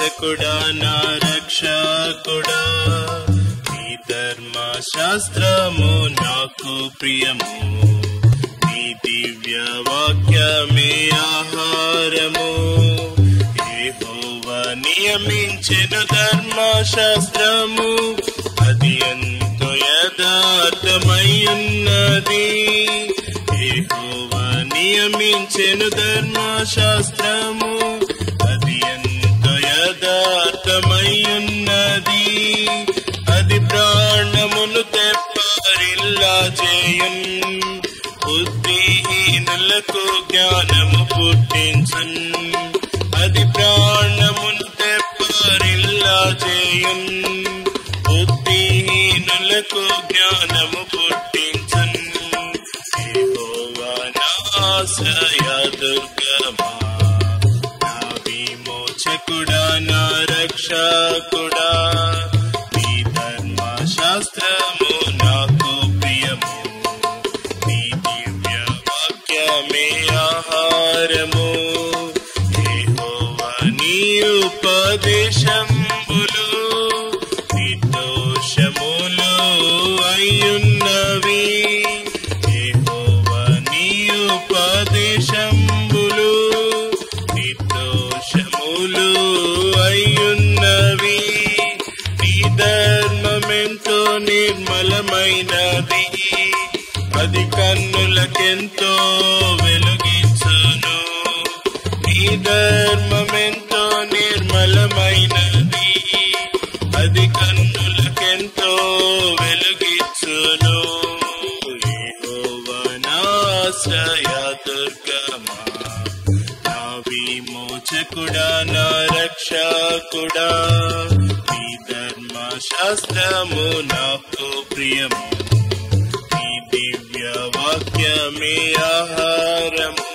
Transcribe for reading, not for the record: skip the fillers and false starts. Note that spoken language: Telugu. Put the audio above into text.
విమోచకుడా నా రక్షకుడా నీ ధర్మశాస్త్రము నాకు ప్రియము నీ దివ్య వాక్యమే ఆహారము యెహోవా నియమించెను ధర్మశాస్త్రము అది ఎంతో యథార్థమయ్యున్నది యెహోవా నియమించెను ధర్మశాస్త్రము అది ఎంతో యథార్థమయ్యున్నది అది ప్రాణమును తెప్పరిల్లా చేయున్ బుద్ధిహీనులకు జ్ఞానము పుట్టించున్ అది ప్రాణమును తెప్పరిల్లా చేయున్ బుద్ధిహీనులకు జ్ఞానము పుట్టించున్ యెహోవా నా ఆశ్రయ దుర్గమా నా విమోచకుడా నా రక్షకుడా నీ ధర్మశాస్త్రము నాకు ప్రియము నీ దివ్య వాక్యమే ఆహారము యెహోవా నీ ఉపదేశములు నిర్దోషములు అయ్యున్నవి యెహోవా నీ ఉపదేశములు నిర్దోషములు అయ్యున్నవి నీ ధర్మమెంతో నిర్మలమైనది అది కన్నులకెంతో వెలుగించును నీ ధర్మమెంతో నిర్మలమైనది అది కన్నులకెంతో వెలుగించును యెహోవా నా ఆశ్రయ దుర్గమా నా విమోచకుడా నా రక్షకుడా నీ ధర్మశాస్త్రము నాకు ప్రియము నీ దివ్య వాక్యమే ఆహారము